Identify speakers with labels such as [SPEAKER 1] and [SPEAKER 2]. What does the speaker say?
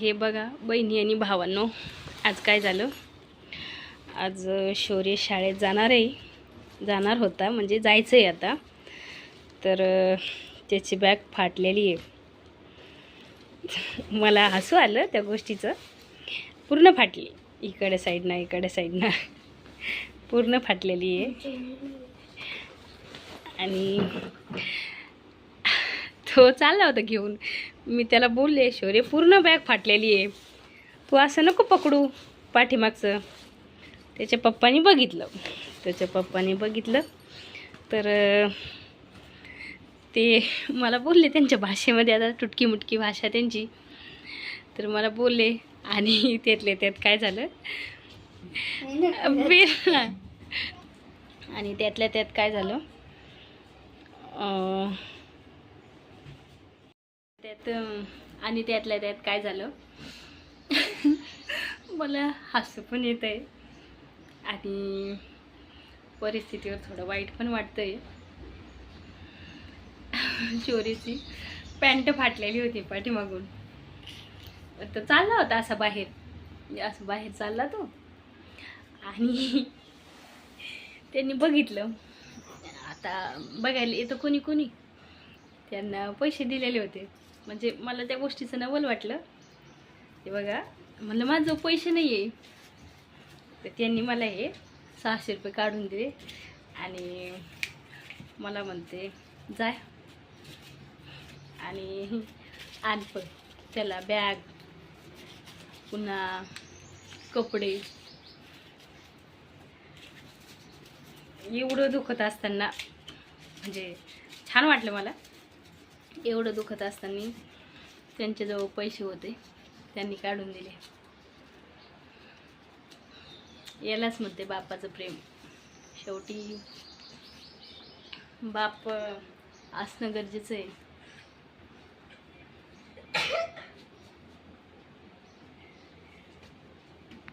[SPEAKER 1] हे बघा बहिणी आणि भावांनो, आज काय झालं, आज शौर्य शाळेत जाणार होता, म्हणजे जायचं आहे आता. तर त्याची बॅग फाटलेली आहे. मला हसू आलं त्या गोष्टीचं. पूर्ण फाटली, इकडे साईडनं पूर्ण फाटलेली आहे. आणि तो चालला होता घेऊन. मी त्याला बोलले, शौर्य पूर्ण बॅग फाटलेली आहे, तू असं नको पकडू पाठीमागचं. त्याच्या पप्पानी बघितलं तर ते मला बोलले त्यांच्या भाषेमध्ये, आता तुटकी मुटकी भाषा त्यांची. तर मला बोलले आणि त्यातल्या त्यात काय झालं, आणि त्यातल्या त्यात काय झालं, त्यातल्या त्यात काय झालं मला हसू पण येत आहे आणि परिस्थितीवर थोडं वाईट पण वाटतंय. शौर्यची पॅन्ट फाटलेली होती पाठीमागून. तर चालला होता असं बाहेर चालला तो, आणि त्यांनी बघितलं. आता बघायला येतं कोणी त्यांना पैसे दिलेले होते. म्हणजे मला त्या गोष्टीचं नवल वाटलं. ते बघा, म्हणलं माझं पैसे नाही आहे. तर त्यांनी मला हे 600 रुपये काढून दिले आणि मला म्हणते जाय आणि आण पण त्याला बॅग, पुन्हा कपडे. एवढं दुखत असताना, म्हणजे छान वाटलं मला. एवढं दुखत असताना त्यांच्याजवळ पैसे होते, त्यांनी काढून दिले. यालाच म्हणते बापाचं प्रेम. शेवटी बाप असणं गरजेचं आहे.